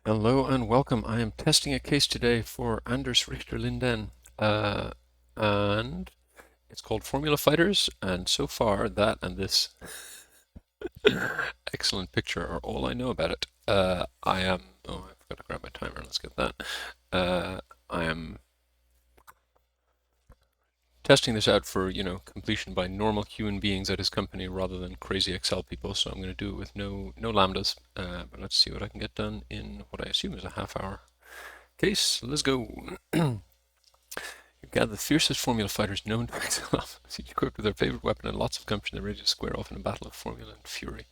Hello and welcome. I am testing a case today for Anders Richter Lindén, and it's called Formula Fighters. And so far, that and this excellent picture are all I know about it. I am. Oh, I forgot to grab my timer. Let's get that. I am testing this out for completion by normal human beings at his company rather than crazy Excel people. So I'm going to do it with no lambdas. But let's see what I can get done in what I assume is a half-hour case. Let's go. You gather the fiercest formula fighters known to excel off, each equipped with their favorite weapon and lots of gumption. They're ready to square off in a battle of formula and fury.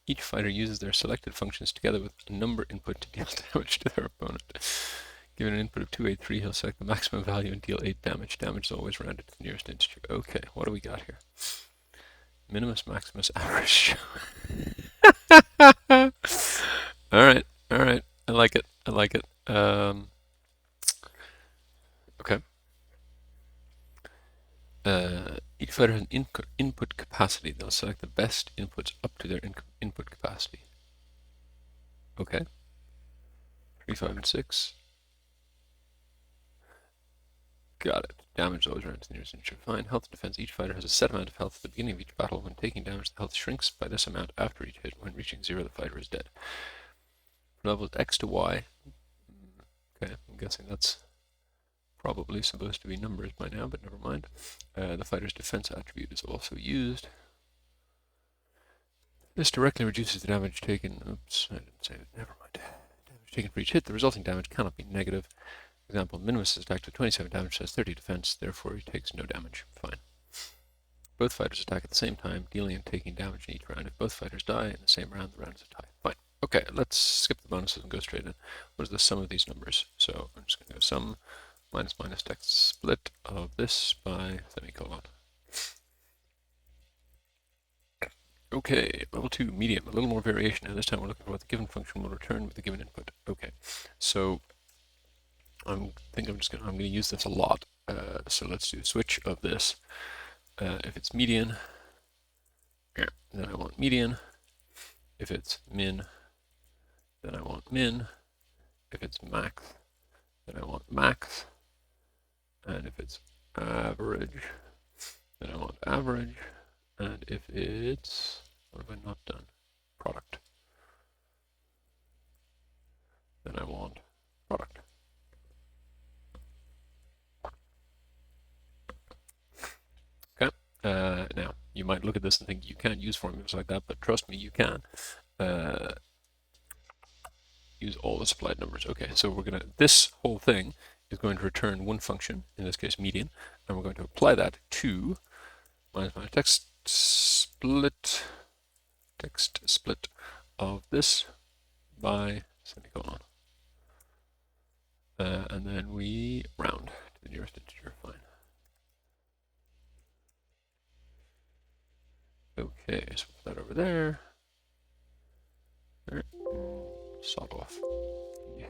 Each fighter uses their selected functions together with a number input to deal damage to their opponent. Given an input of 2, 8, 3, he'll select the maximum value and deal 8 damage. Damage is always rounded to the nearest integer. Okay, what do we got here? Minimus, maximus, average. Alright, alright. I like it. I like it. Okay. Each fighter has an input capacity. They'll select the best inputs up to their input capacity. Okay. 3, 5, and 6. Got it. Damage always runs to the nearest integer. Fine. Health and defense. Each fighter has a set amount of health at the beginning of each battle. When taking damage, the health shrinks by this amount after each hit. When reaching 0, the fighter is dead. Levels X to Y. Okay, I'm guessing that's probably supposed to be numbers by now, but never mind. The fighter's defense attribute is also used. This directly reduces the damage taken. Oops, I didn't say it. Never mind. Damage taken for each hit. The resulting damage cannot be negative. Example, Minimus is attacked with 27 damage, has 30 defense, therefore he takes no damage. Fine. Both fighters attack at the same time, dealing and taking damage in each round. If both fighters die in the same round, the round is a tie. Fine. Okay, let's skip the bonuses and go straight in. What is the sum of these numbers? So I'm just going to go sum minus text split of this by semicolon. Okay, level 2, medium, a little more variation, and this time we're looking for what the given function will return with the given input. Okay, so I'm going to use this a lot. So let's do a switch of this. If it's median, then I want median. If it's min, then I want min. If it's max, then I want max. And if it's average, then I want average. And if it's, what have I not done? Product. Then I want product. Okay. Now, you might look at this and think you can't use formulas like that, but trust me, you can. Use all the supplied numbers. Okay, so this whole thing is going to return one function, in this case median, and we're going to apply that to minus text split of this by semicolon. And then we round to the nearest integer. Fine. Okay, so put that over there. There. Sawed off. Yeah.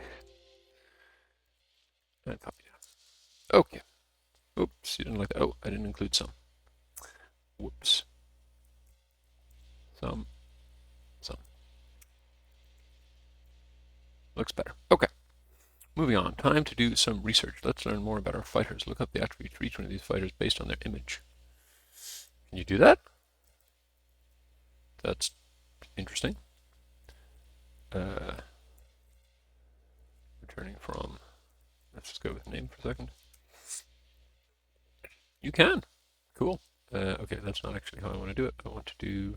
And copy down. Okay. Oops, you didn't like that. Oh, I didn't include some. Whoops. Some. Looks better. Okay. Moving on. Time to do some research. Let's learn more about our fighters. Look up the attributes for each one of these fighters based on their image. Can you do that? That's interesting. Returning from, let's just go with name for a second. You can. Cool. Okay, that's not actually how I want to do it. I want to do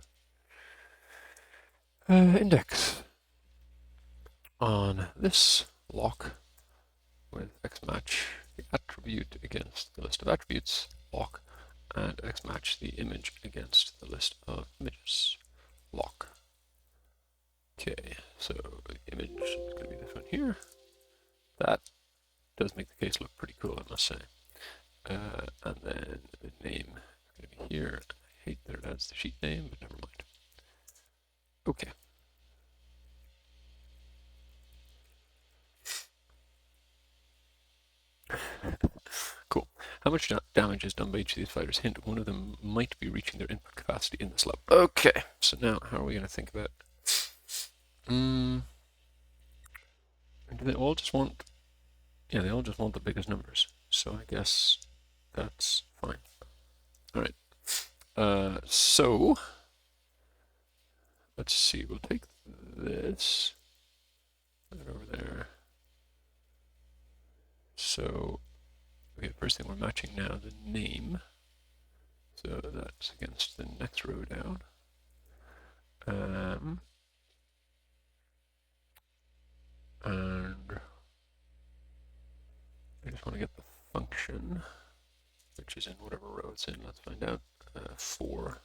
index on this lock with x match the attribute against the list of attributes lock, and x match the image against the list of images lock. Okay, so the image is going to be this one here. That does make the case look pretty cool, I must say. And then the name is going to be here. I hate that that's the sheet name, but never mind. Okay. Cool. How much damage is done by each of these fighters? Hint, one of them might be reaching their input capacity in this level. Okay, so now how are we going to think about they all just want, yeah, they all just want the biggest numbers. So I guess that's fine. All right. So let's see. We'll take this, put it over there. So okay, first thing we're matching now the name. So that's against the next row down. And I just want to get the function, which is in whatever row it's in. Let's find out. 4.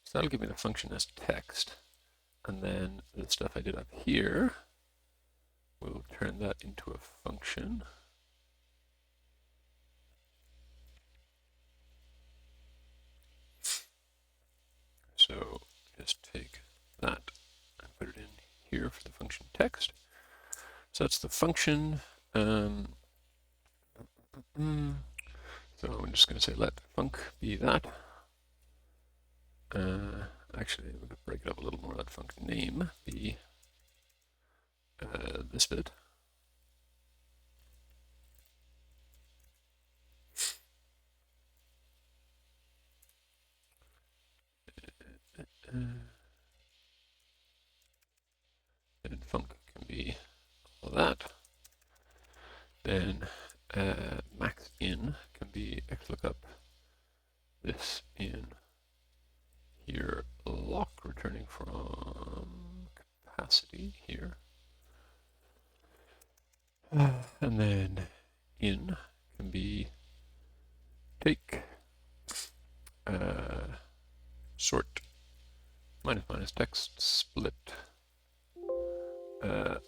So that'll give me the function as text. And then the stuff I did up here, we'll turn that into a function. So just take that and put it in here for the function text. So that's the function. So I'm just going to say let func be that. Actually, we could break it up a little more. Let func name be this bit. And func can be all that. Then max in can be xlookup this in here lock returning from capacity here. And then in can be take sort minus text split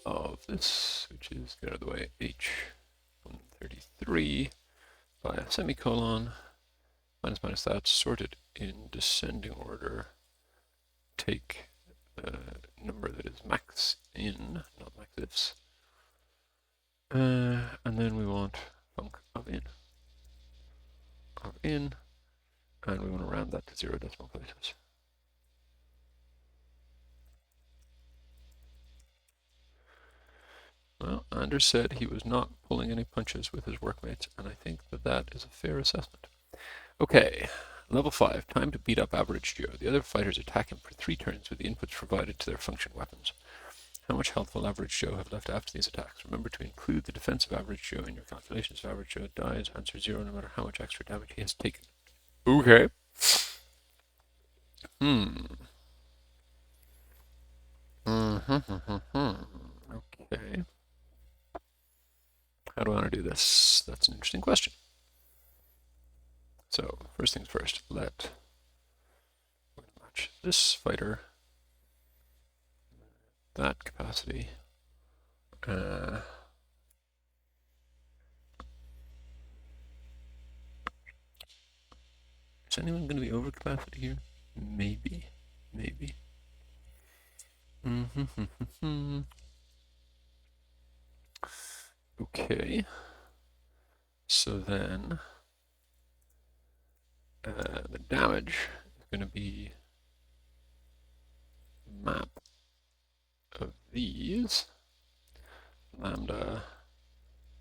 of this, which is, get out of the way, h133 by a semicolon, minus that, sorted in descending order, take the number that is max in, not max ifs, and then we want func of in, and we want to round that to 0 decimal places. Well, Anders said he was not pulling any punches with his workmates, and I think that that is a fair assessment. Okay, level 5, time to beat up Average Joe. The other fighters attack him for 3 turns with the inputs provided to their function weapons. How much health will Average Joe have left after these attacks? Remember to include the defense of Average Joe in your calculations. If Average Joe dies, answer 0 no matter how much extra damage he has taken. Okay. Okay. How do I want to do this? That's an interesting question. So, first things first, let match this fighter, that capacity. Is anyone going to be over capacity here? Maybe. Okay. So then the damage is going to be map of these lambda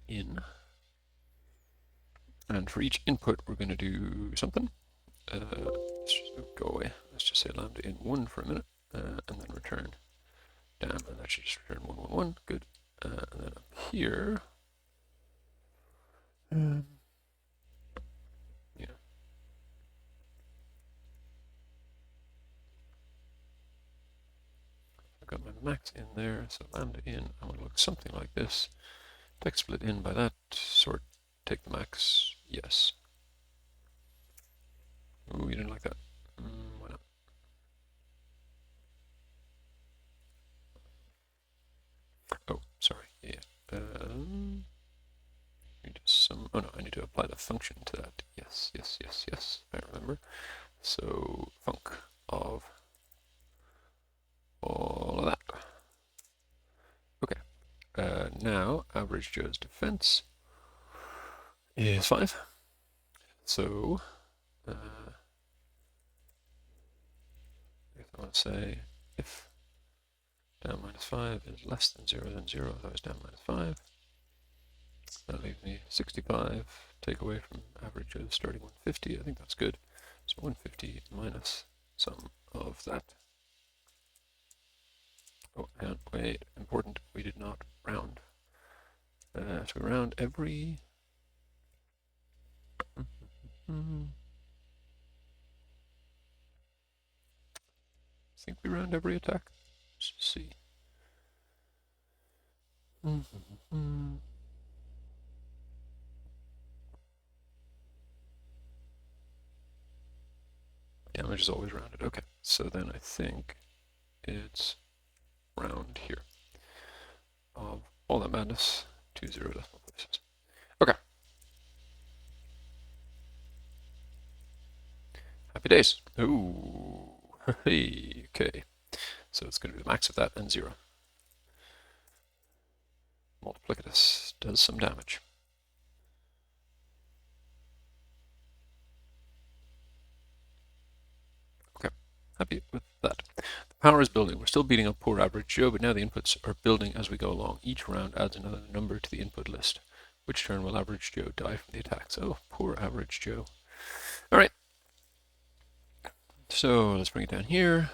in, and for each input we're going to do something. Let's just go away. Let's just say lambda in 1 for a minute, and then return damn, and that should just return 1 1 1. Good. And then up here, yeah. I've got my max in there, so lambda in, I want to look something like this. Text split in by that, sort, take the max, yes. Ooh, you didn't like that. Why not? Oh, sorry, yeah. Oh no, I need to apply the function to that. Yes, I remember. So, func of all of that. Okay, now Average Joe's defense is 5. So, I want to say if down minus 5 is less than 0, then 0, otherwise down minus 5. That leaves me 65. Take away from average of starting 150. I think that's good. So 150 minus sum of that. Oh, and wait, important, we did not round. So we round every... I think we round every attack. Let's just see. Damage is always rounded. Okay, so then I think it's round here of all that madness to 0 decimal places. Okay. Happy days. Ooh. Hey, okay. So it's going to be the max of that and 0. Multiplicitous does some damage. Okay, happy with that. The power is building. We're still beating up poor average Joe, but now the inputs are building as we go along. Each round adds another number to the input list. Which turn will average Joe die from the attacks? Oh, poor average Joe. All right. So let's bring it down here.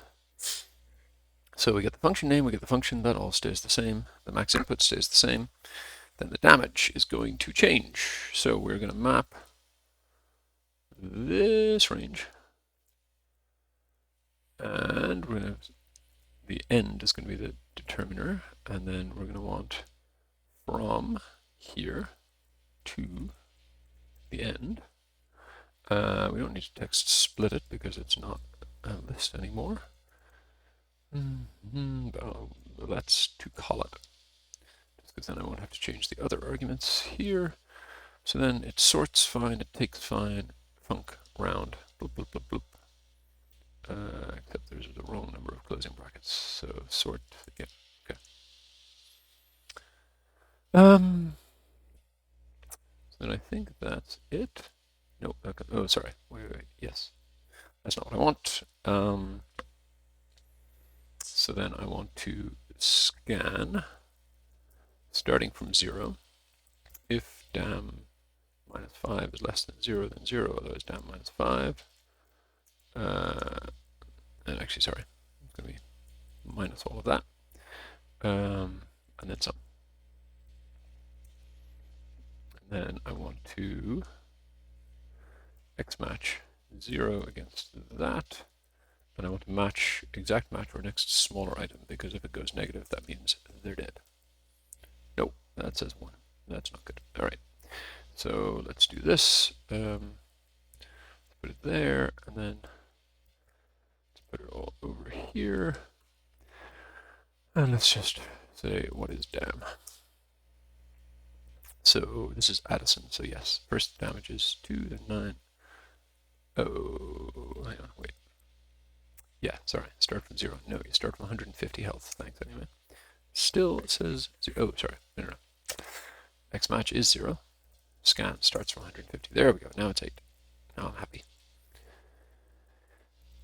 So we get the function name, we get the function, that all stays the same. The max input stays the same. Then the damage is going to change. So we're going to map this range. And we're going to, the end is going to be the determiner. And then we're going to want from here to the end. We don't need to text split it because it's not a list anymore. But let's to call it, just because then I won't have to change the other arguments here. So then it sorts fine, it takes fine, func round, bloop, bloop, bloop, bloop. Except there's the wrong number of closing brackets. So sort, yeah, okay. So then I think that's it. No, okay. Oh, sorry. Wait, yes. That's not what I want. So then I want to scan, starting from 0. If dam minus 5 is less than 0, then 0, otherwise dam minus 5. And actually, sorry, it's going to be minus all of that. And then some. And then I want to X match 0 against that. And I want to match, exact match our next smaller item, because if it goes negative, that means they're dead. Nope, that says 1. That's not good. All right, so let's do this. Let's put it there, and then let's put it all over here. And let's just say, what is dam? So this is Addison, so yes, first damage is 2, then 9. Oh, hang on, wait. Yeah, sorry, start from 0. No, you start from 150 health. Thanks, anyway. Still, it says 0. Oh, sorry, no. X match is 0. Scan starts from 150. There we go, now it's 8. Now I'm happy.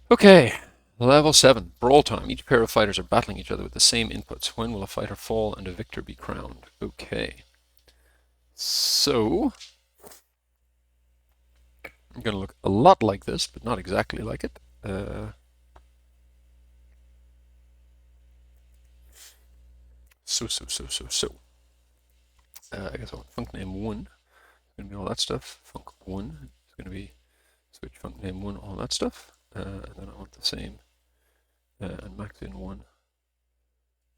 Okay, level 7, brawl time. Each pair of fighters are battling each other with the same inputs. When will a fighter fall and a victor be crowned? Okay. So, I'm going to look a lot like this, but not exactly like it. I guess I want func name 1. It's going to be all that stuff. Func 1 is going to be switch func name 1, all that stuff. And then I want the same. And max in 1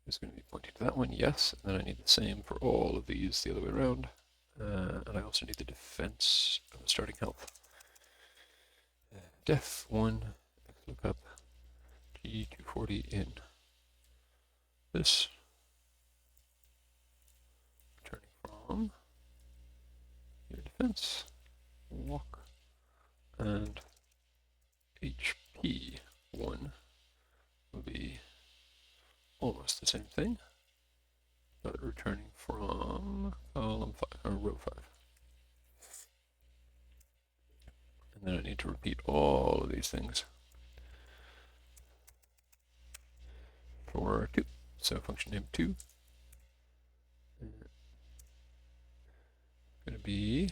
is going to be pointing to that one, yes. And then I need the same for all of these the other way around. And I also need the defense of the starting health. Def 1, lookup G240 in this. Returning from your defense, walk, and HP 1 will be almost the same thing, but returning from column 5, or row 5. And then I need to repeat all of these things for 2. So function name 2 is going to be,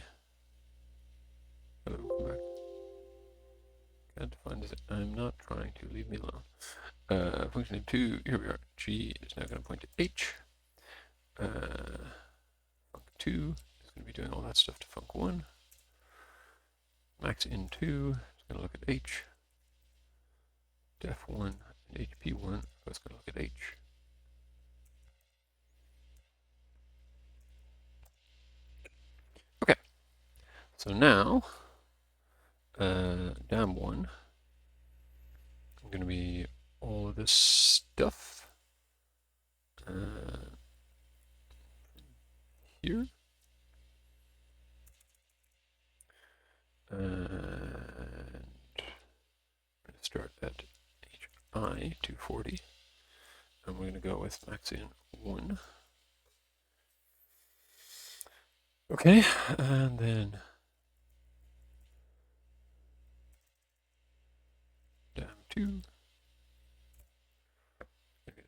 hello, come back. Can't find it. I'm not trying to, leave me alone. Function name 2, here we are. G is now going to point to H. Func2 is going to be doing all that stuff to func1. Max in 2 is going to look at H. Def1 and HP1 are both going to look at H. Okay, so now dam1 is going to be all of this stuff here. And start at HI 240. And we're going to go with max in 1. Okay, and then dam2.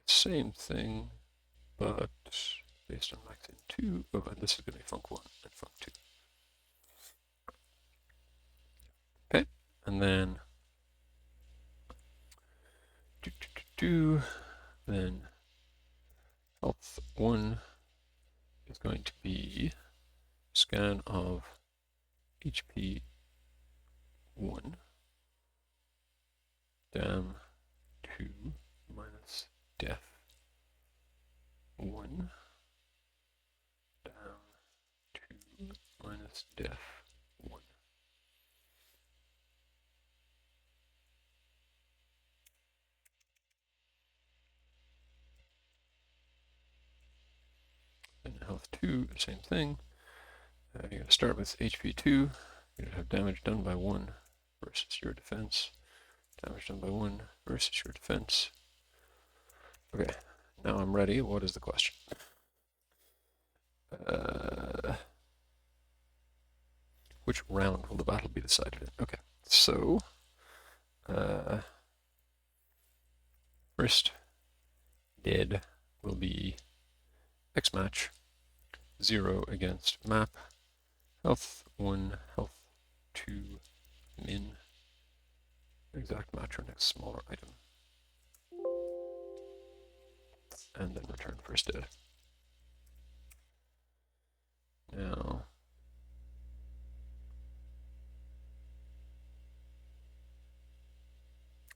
Same thing, but based on max in 2. Oh, and this is going to be func1 and func2. Okay, and then then health1 is going to be scan of HP1 dam2 minus def1 dam2 minus def1. And health2, same thing. You're going to start with HP2. You're going to have damage done by 1 versus your defense. Damage done by 1 versus your defense. Okay, now I'm ready. What is the question? Which round will the battle be decided in? Okay, so first dead will be X match 0 against map. Health 1, health 2, min. Exact match or next smaller item. And then return first dead. Now,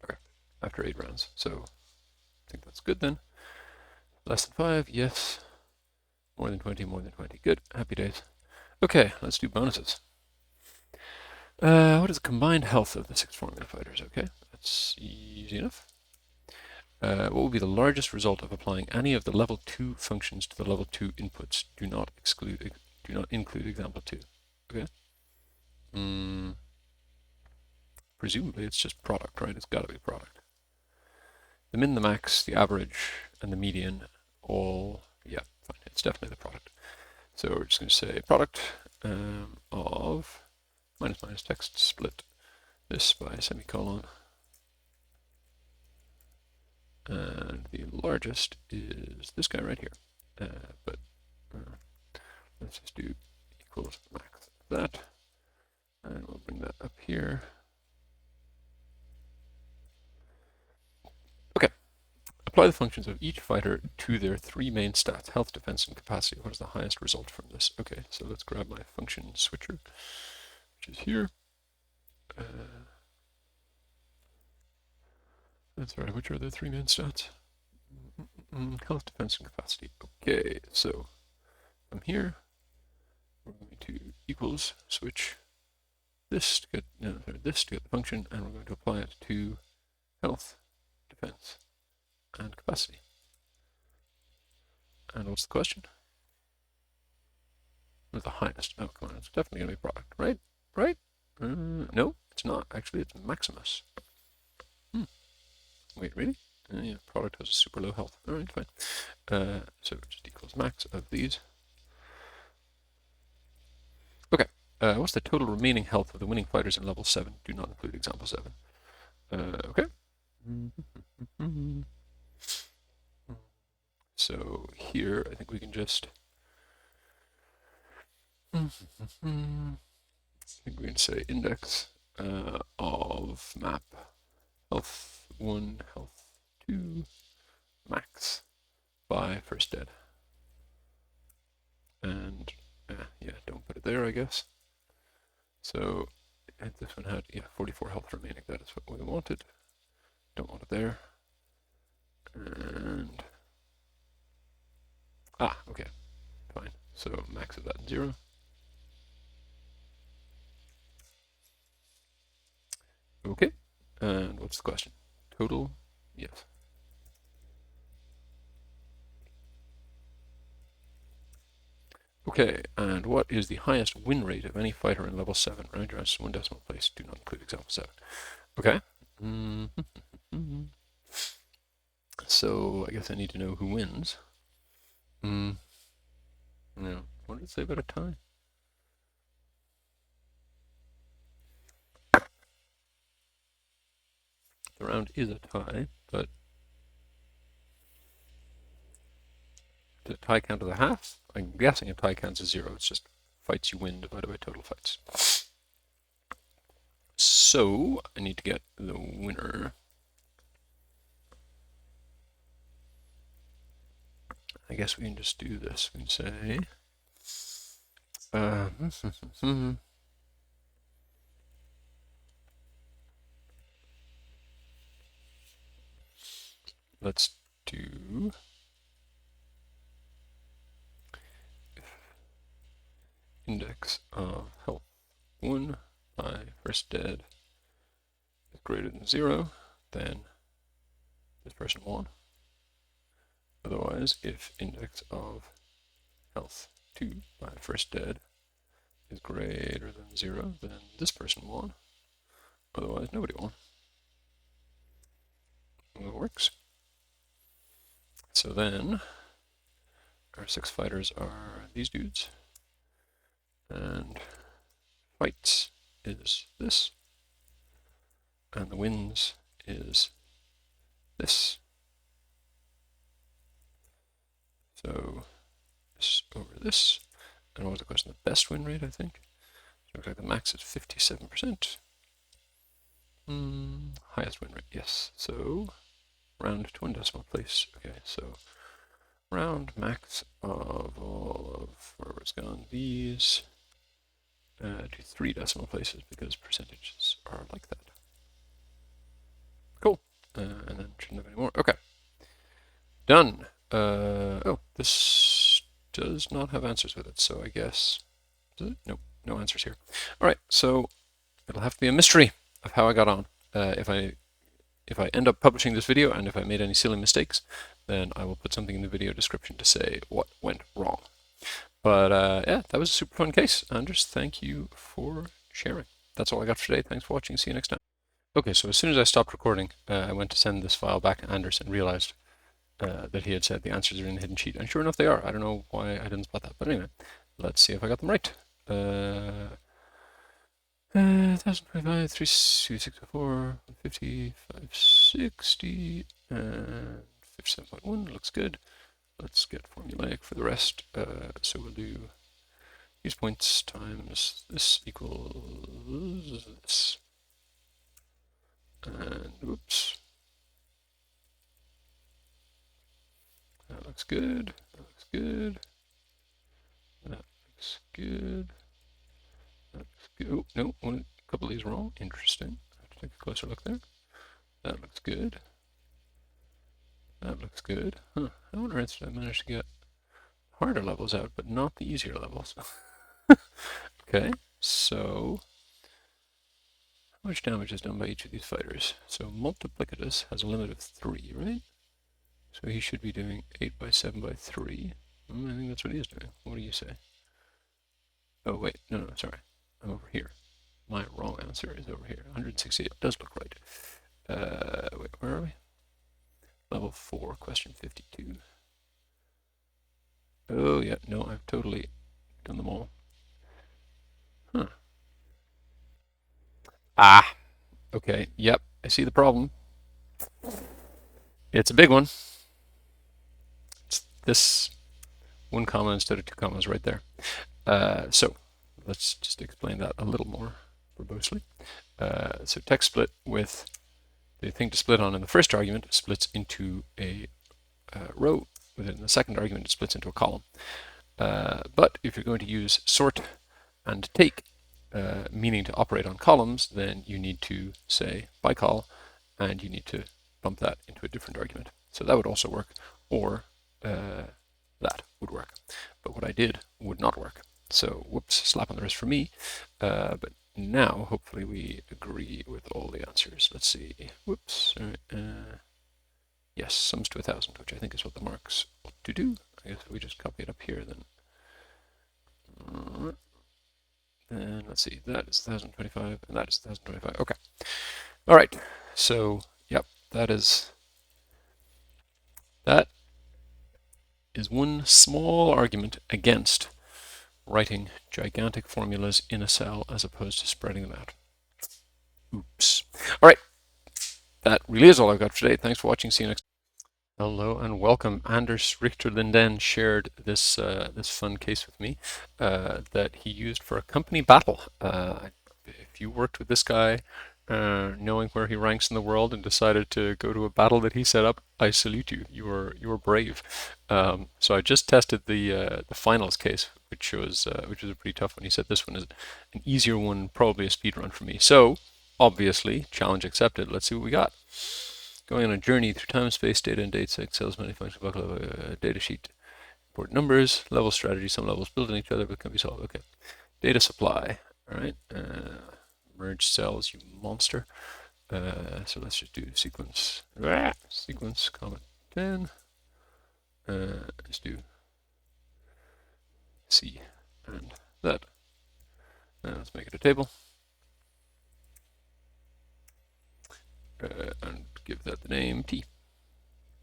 okay, after 8 rounds. So I think that's good then. Less than 5, yes. More than 20, more than 20. Good, happy days. Okay, let's do bonuses. What is the combined health of the 6 formula fighters? Okay, that's easy enough. What will be the largest result of applying any of the level 2 functions to the level 2 inputs? Do not include example 2. Okay. Presumably it's just product, right? It's got to be product. The min, the max, the average, and the median all, yeah, fine. It's definitely the product. So we're just going to say product of minus minus text split this by a semicolon. And the largest is this guy right here. But let's just do equals max that. And we'll bring that up here. Okay. Apply the functions of each fighter to their 3 main stats, health, defense, and capacity. What is the highest result from this? Okay, so let's grab my function switcher, which is here. That's right, which are the 3 main stats? Health, defense, and capacity. Okay, so from here, we're going to equals switch this to get the function, and we're going to apply it to health, defense, and capacity. And what's the question? What's the highest? Oh, come on, it's definitely going to be product, right? Right? No, it's not. Actually, it's Maximus. Wait, really? Yeah, product has a super low health. All right, fine. So it just equals max of these. Okay. What's the total remaining health of the winning fighters in level 7? Do not include example 7. Okay. so here I think we can just I think we can say index of map health 1, health 2, max by first dead. And yeah, don't put it there, I guess. So and this one had 44 health remaining. That is what we wanted. Don't want it there. And okay, fine. So max of that 0. Okay. And what's the question? Total? Yes. Okay, and what is the highest win rate of any fighter in level 7? Round your answers to 1 decimal place. Do not include example 7. Okay. So I guess I need to know who wins. No. What did it say about a tie? The round is a tie, but does a tie count as a half? I'm guessing a tie counts as 0. It's just fights you win divided by total fights. So I need to get the winner. I guess we can just do this. We can say let's do index of health 1 by first dead is greater than 0, then this person won. Otherwise, if index of health 2 by first dead is greater than 0, then this person won. Otherwise, nobody won. Well, it works. So then, our 6 fighters are these dudes. And fights is this. And the wins is this. So this over this. And what was the question? The best win rate, I think. So it looks like the max is 57%. Highest win rate, yes. So round to 1 decimal place. Okay, so round max of all of where it's gone these to 3 decimal places because percentages are like that. Cool. And then shouldn't have any more. Okay. Done. Oh, this does not have answers with it, so I guess. Does it? Nope, no answers here. All right, so it'll have to be a mystery of how I got on. If I end up publishing this video and if I made any silly mistakes, then I will put something in the video description to say what went wrong. But yeah, that was a super fun case. Anders, thank you for sharing. That's all I got for today. Thanks for watching. See you next time. Okay, so as soon as I stopped recording, I went to send this file back to Anders and realized that he had said the answers are in the hidden sheet. And sure enough, they are. I don't know why I didn't spot that. But anyway, let's see if I got them right. 1025, 364, 50, 560, and 57.1 looks good. Let's get formulaic for the rest. So we'll do use points times this equals this. And oops. That looks good. That looks good. That looks good. That looks good. Oh, no, a couple of these wrong. Interesting. I have to take a closer look there. That looks good. That looks good. Huh. How on earth did I manage to get harder levels out, but not the easier levels? Okay, so how much damage is done by each of these fighters? So multiplicatus has a limit of 3, right? So he should be doing 8 by 7 by 3. I think that's what he is doing. What do you say? Oh, wait. No, sorry. I'm over here. My wrong answer is over here. 168 does look right. Wait, where are we? Level 4, question 52. Oh, yeah. No, I've totally done them all. Huh. Ah. Okay. Yep. I see the problem. It's a big one. It's this 1 comma instead of 2 commas right there. So let's just explain that a little more verbosely. So text split with the thing to split on in the first argument splits into a row. Within the second argument, it splits into a column. But if you're going to use sort and take, meaning to operate on columns, then you need to say by call, and you need to bump that into a different argument. So that would also work, or that would work. But what I did would not work. So whoops, slap on the wrist for me. But now hopefully we agree with all the answers. Let's see. Whoops. Yes, sums to 1,000, which I think is what the marks ought to do. I guess if we just copy it up here, then. And let's see, that is 1,025, and that is 1,025. Okay. All right. So, yep, that is one small argument against writing gigantic formulas in a cell as opposed to spreading them out. Oops. All right. That really is all I've got for today. Thanks for watching. See you next time. Hello and welcome. Anders Richter Lindén shared this this fun case with me that he used for a company battle. If you worked with this guy, knowing where he ranks in the world, and decided to go to a battle that he set up, I salute you. You were brave. So I just tested the finals case, which was a pretty tough one. He said this one is an easier one, probably a speed run for me. So obviously, challenge accepted. Let's see what we got. Going on a journey through time, space, data, and dates, Excel's many function buckle of a data sheet. Import numbers, level strategy, some levels build on each other but can be solved. Okay. Data supply. All right. Merge cells, you monster. So let's just do sequence. Sequence, comma 10. Let's do C and that. And let's make it a table. And give that the name T,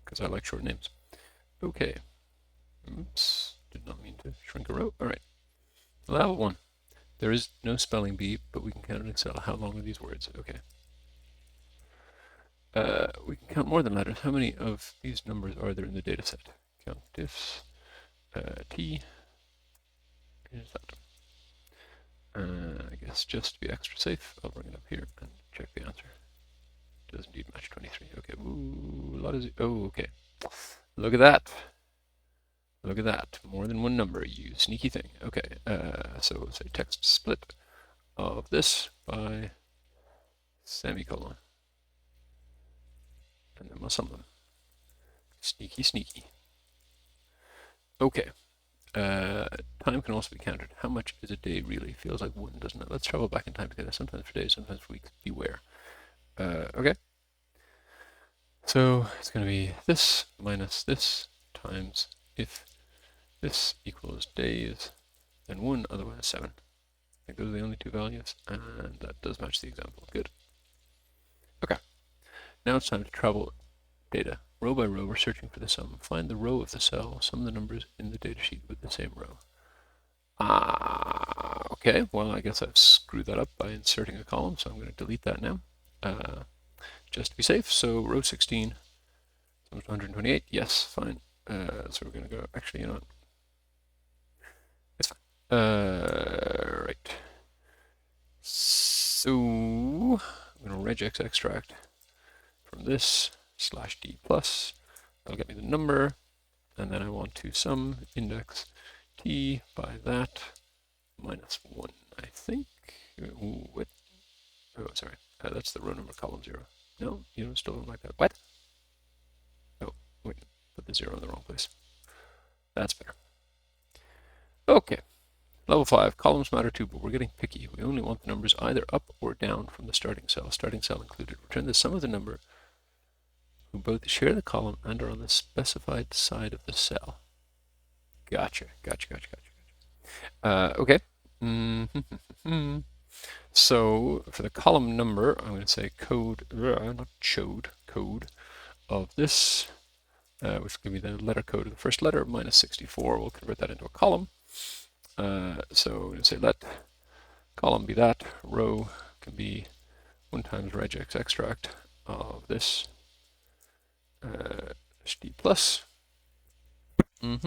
because I like short names. Okay. Oops, did not mean to shrink a row. All right. Level 1. There is no spelling bee, but we can count in Excel. How long are these words? Okay. We can count more than letters. How many of these numbers are there in the data set? Count diffs. T is that. I guess just to be extra safe, I'll bring it up here and check the answer. It does indeed match 23. Okay. Ooh, a lot of. Oh, okay. Look at that. Look at that. More than one number, you sneaky thing. Okay. So we'll say text split of this by semicolon. And then we'll sum them. Sneaky, sneaky. Okay. Time can also be counted. How much is a day really? Feels like one, doesn't it? Let's travel back in time together. Sometimes for days, sometimes for weeks. Beware. Okay. So it's going to be this minus this times if this equals days, then 1, otherwise 7. I think those are the only two values, and that does match the example. Good. Okay. Now it's time to travel data. Row by row, we're searching for the sum. Find the row of the cell, sum the numbers in the data sheet with the same row. Okay, well, I guess I've screwed that up by inserting a column, so I'm going to delete that now, just to be safe. So row 16, sums to 128, yes, fine. So we're going to go, actually, you know what? It's fine. Right. So I'm going to regex extract from this /d plus. That'll get me the number, and then I want to sum index t by that minus 1, I think. Ooh, what? Oh, sorry. That's the row number, column 0. No, you don't still don't like that. What? Oh, wait. Put the 0 in the wrong place. That's better. Okay. Level 5, columns matter too, but we're getting picky. We only want the numbers either up or down from the starting cell. Starting cell included. Return the sum of the number who both share the column and are on the specified side of the cell. Gotcha. Okay. So for the column number, I'm going to say code, not chode, code of this, which will give me the letter code of the first letter, minus 64. We'll convert that into a column. So I'm going to say let column be that, row can be 1 times regex extract of this d plus. And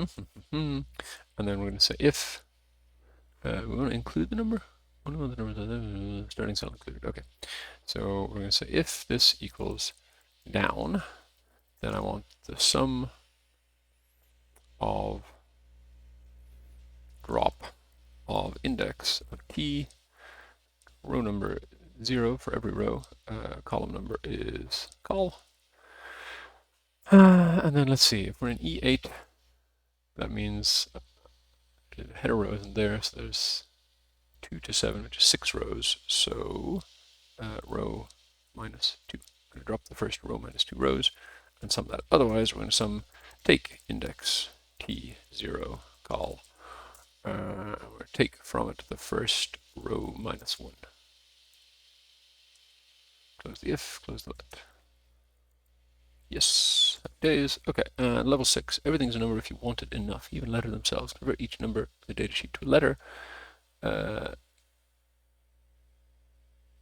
then we're going to say if we want to include the number. Oh no, the number starting cell included. Okay, so we're going to say if this equals down, then I want the sum of drop of index of t, row number 0 for every row, column number is col. And then let's see, if we're in E8, that means the header row isn't there, so there's 2 to 7, which is 6 rows, so row minus 2. I'm going to drop the first row minus 2 rows and sum that. Otherwise, we're going to sum take index t0 col. Or take from it the first row minus 1. Close the if, close the let. Yes, days. Okay, level 6. Everything's a number if you want it enough. Even letter themselves. Convert each number in the datasheet to a letter.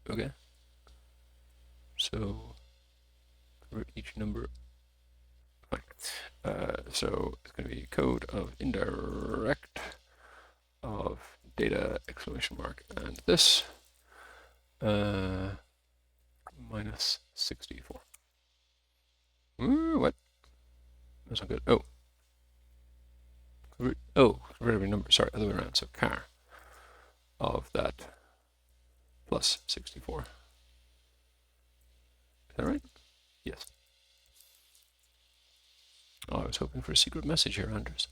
Okay. So, convert each number. Fine. So, it's going to be code of indirect of data exclamation mark and this minus 64. Ooh, what? That's not good. Oh. Convert every number. Sorry, other way around. So char of that plus 64. Is that right? Yes. Oh, I was hoping for a secret message here, Anders.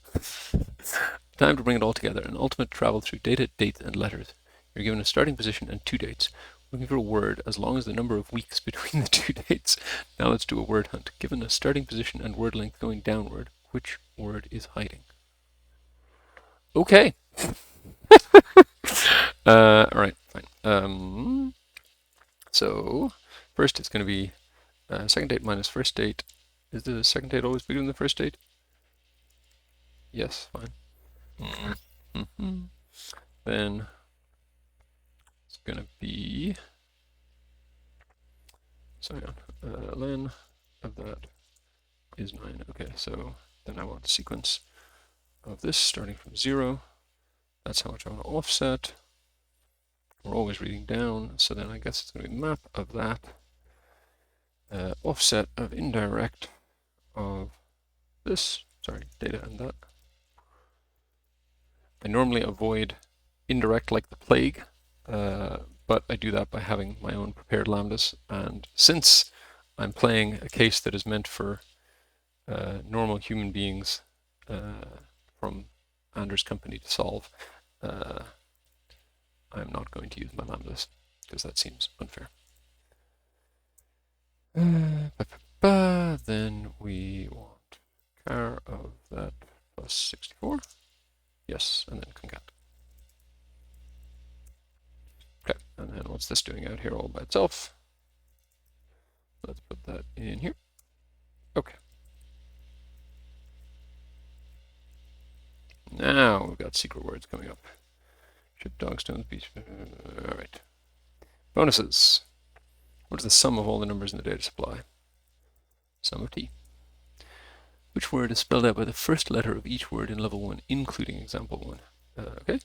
Time to bring it all together. An ultimate travel through data, dates, and letters. You're given a starting position and 2 dates. Looking for a word as long as the number of weeks between the 2 dates. Now let's do a word hunt. Given a starting position and word length going downward, which word is hiding? Okay. All right, fine. So first it's going to be second date minus first date. Is the second date always bigger than the first date? Yes, fine. Then it's going to be, sorry, len of that is 9. Okay, so then I want the sequence of this starting from 0. That's how much I want to offset. We're always reading down, so then I guess it's going to be map of that, offset of indirect of this, sorry, data and that. I normally avoid indirect like the plague, but I do that by having my own prepared lambdas. And since I'm playing a case that is meant for normal human beings from Anders' company to solve, I'm not going to use my lambdas because that seems unfair. Then we want char of that plus 64. Yes, and then concat. Okay, and then what's this doing out here all by itself? Let's put that in here. Okay. Now we've got secret words coming up. Ship, dog, stones, beach. All right. Bonuses. What is the sum of all the numbers in the data supply? Sum of t. Which word is spelled out by the first letter of each word in level 1, including example 1? Okay.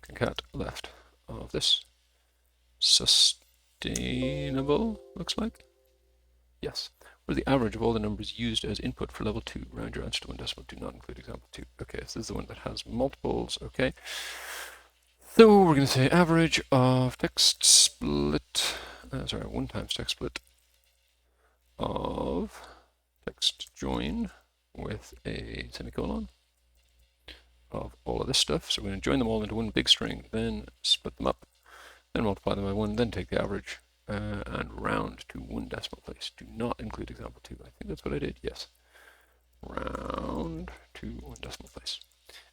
Concat left of this. Sustainable, looks like. Yes. What is the average of all the numbers used as input for level 2? Round your answer to 1 decimal, do not include example 2. Okay, so this is the one that has multiples. Okay. So we're going to say average of text split, sorry, 1 times text split of text join with a semicolon of all of this stuff. So we're going to join them all into one big string, then split them up, then multiply them by 1, then take the average and round to 1 decimal place. Do not include example 2. I think that's what I did. Yes. Round to 1 decimal place.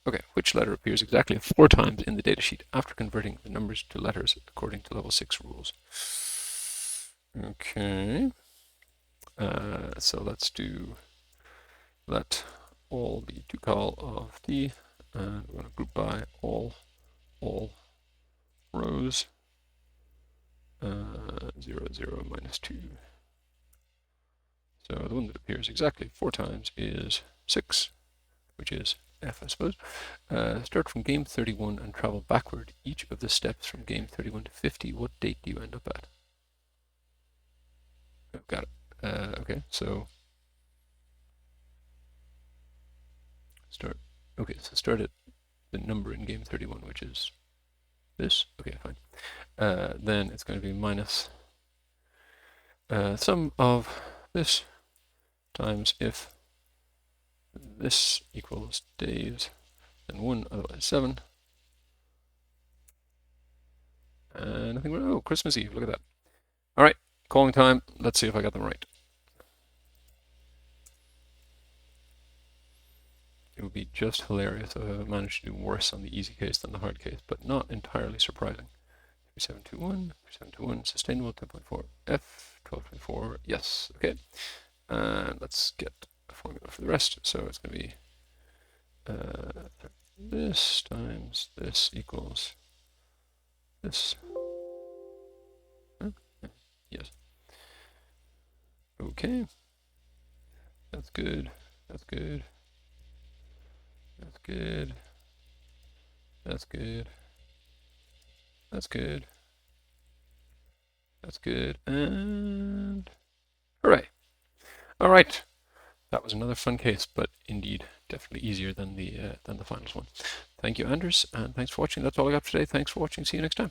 Okay, which letter appears exactly 4 times in the datasheet after converting the numbers to letters according to level 6 rules? Okay, so let's do let all be 2 col of t, and we're going to group by all rows 0, 0, minus 2. So the one that appears exactly 4 times is 6. which is F, I suppose. Start from game 31 and travel backward each of the steps from game 31 to 50. What date do you end up at? Oh, got it. Okay, so start. Okay, so start at the number in game 31, which is this. Okay, fine. Then it's going to be minus sum of this times if this equals days, then 1, otherwise 7. And nothing. Oh, Christmas Eve. Look at that. All right, calling time. Let's see if I got them right. It would be just hilarious if I managed to do worse on the easy case than the hard case, but not entirely surprising. 3721, sustainable 10.4, F, 12.4, yes, okay. And let's get a formula for the rest. So it's going to be this times this equals this. Huh? Yes. Okay. That's good. That's good. That's good. That's good. That's good. That's good. And hooray. All right. That was another fun case, but indeed definitely easier than the finals one. Thank you, Anders, and thanks for watching. That's all I got for today. Thanks for watching. See you next time.